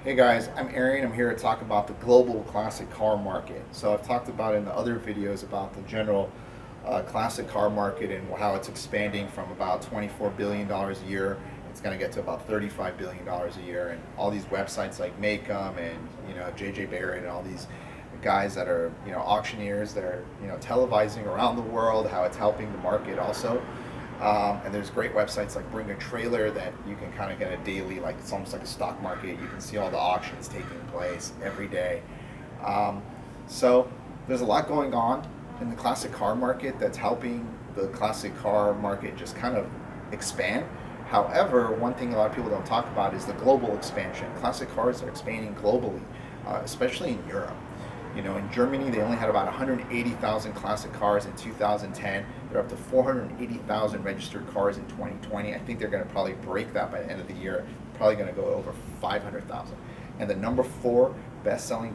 Hey guys, I'm Arian. I'm here to talk about the global classic car market. So I've talked about in the other videos about the general classic car market and how it's expanding from about $24 billion a year. It's going to get to about $35 billion a year, and all these websites like Makem and JJ Barrett and all these guys that are auctioneers that are televising around the world how it's helping the market also. And there's great websites like Bring a Trailer that you can kind of get a daily, like it's almost like a stock market. You can see all the auctions taking place every day. So there's a lot going on in the classic car market that's helping the classic car market just kind of expand. However, one thing a lot of people don't talk about is the global expansion. Classic cars are expanding globally, especially in Europe. In Germany, they only had about 180,000 classic cars in 2010. They're up to 480,000 registered cars in 2020. I think they're going to probably break that by the end of the year. Probably going to go over 500,000. And the number 4 best-selling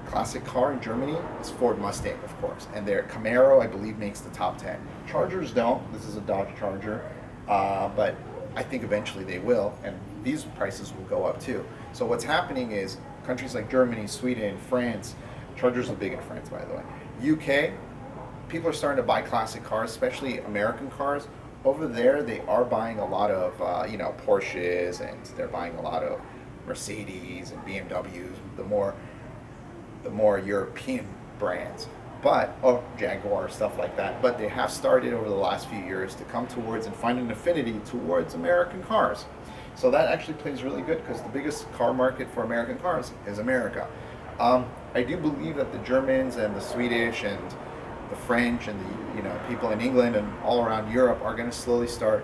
classic car in Germany is Ford Mustang, of course. And their Camaro, I believe, makes the top 10. Chargers don't. This is a Dodge Charger. But I think eventually they will, and these prices will go up too. So what's happening is countries like Germany, Sweden, France, Chargers are big in France, by the way, UK, people are starting to buy classic cars, especially American cars. Over there, they are buying a lot of Porsches, and they're buying a lot of Mercedes and BMWs, the more European brands, but Jaguar, stuff like that. But they have started over the last few years to come towards and find an affinity towards American cars. So that actually plays really good because the biggest car market for American cars is America. I do believe that the Germans and the Swedish and the French and the people in England and all around Europe are going to slowly start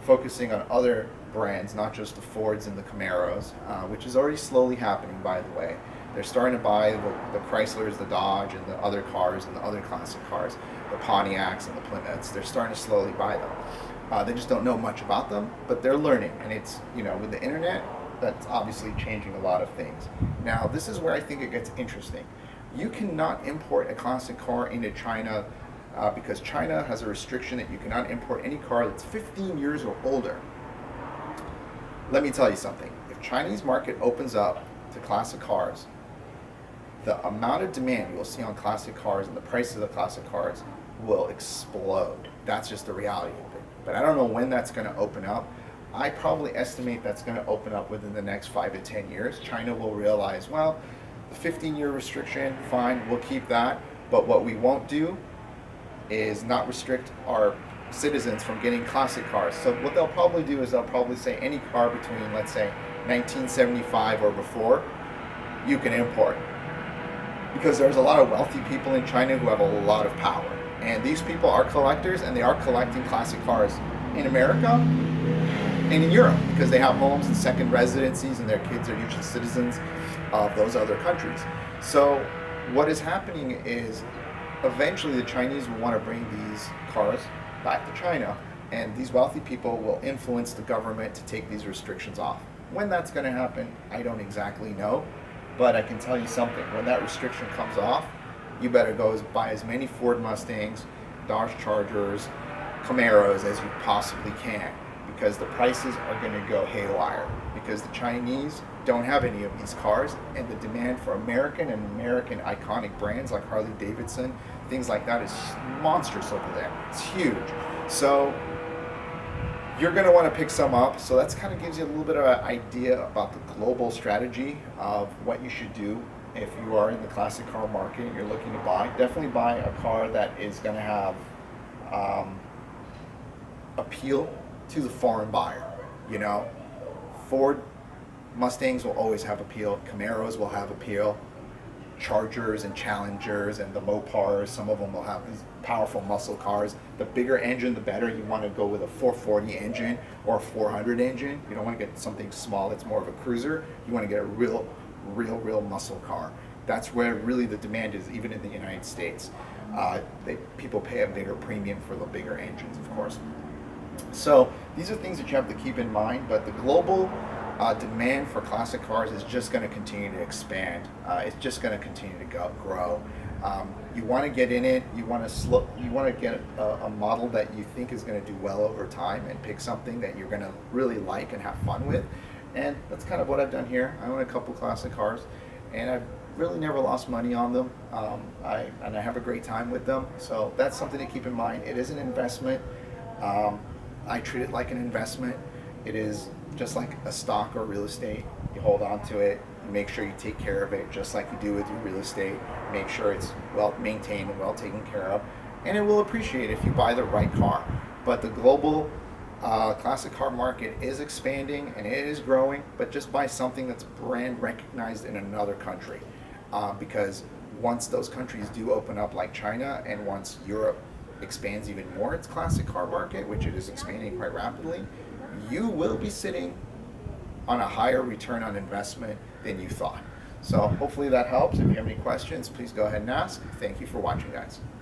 focusing on other brands, not just the Fords and the Camaros, which is already slowly happening, by the way. They're starting to buy the Chryslers, the Dodge, and the other cars and the other classic cars, the Pontiacs and the Plymouths. They're starting to slowly buy them. They just don't know much about them, but they're learning. And it's, with the internet, that's obviously changing a lot of things. Now, this is where I think it gets interesting. You cannot import a classic car into China because China has a restriction that you cannot import any car that's 15 years or older. Let me tell you something. If Chinese market opens up to classic cars, the amount of demand you will see on classic cars and the prices of the classic cars will explode. That's just the reality of it. But I don't know when that's going to open up. I probably estimate that's going to open up within the next 5 to 10 years. China will realize, well, the 15-year restriction, fine, we'll keep that. But what we won't do is not restrict our citizens from getting classic cars. So what they'll probably do is they'll probably say any car between, let's say, 1975 or before, you can import. Because there's a lot of wealthy people in China who have a lot of power. And these people are collectors, and they are collecting classic cars in America and in Europe because they have homes and second residencies, and their kids are usually citizens of those other countries. So what is happening is eventually the Chinese will want to bring these cars back to China, and these wealthy people will influence the government to take these restrictions off. When that's going to happen, I don't exactly know, but I can tell you something. When that restriction comes off, you better go buy as many Ford Mustangs, Dodge Chargers, Camaros as you possibly can, because the prices are going to go haywire, because the Chinese don't have any of these cars, and the demand for American iconic brands like Harley Davidson, things like that, is monstrous over there. It's huge. So you're going to want to pick some up. So that's kind of gives you a little bit of an idea about the global strategy of what you should do if you are in the classic car market and you're looking to buy. Definitely buy a car that is going to have appeal to the foreign buyer. Ford Mustangs will always have appeal. Camaros will have appeal. Chargers and Challengers and the Mopars, some of them will have these powerful muscle cars. The bigger engine, the better. You want to go with a 440 engine or a 400 engine. You don't want to get something small that's more of a cruiser. You want to get a real muscle car. That's where really the demand is, even in the United States. People pay a bigger premium for the bigger engines, of course. So these are things that you have to keep in mind, but the global demand for classic cars is just going to continue to expand. It's just going to continue to grow. You want to get in it. You want to get a model that you think is going to do well over time, and pick something that you're going to really like and have fun with. And that's kind of what I've done here. I own a couple classic cars, and I've really never lost money on them. I have a great time with them. So that's something to keep in mind. It is an investment. Um, I treat it like an investment. It is just like a stock or real estate. You hold on to it. You make sure you take care of it, just like you do with your real estate. Make sure it's well maintained and well taken care of, and it will appreciate if you buy the right car. But the global classic car market is expanding and it is growing, but just buy something that's brand recognized in another country. Because once those countries do open up, like China, and once Europe expands even more its classic car market, which it is expanding quite rapidly, you will be sitting on a higher return on investment than you thought. So hopefully that helps. If you have any questions, please go ahead and ask. Thank you for watching, guys.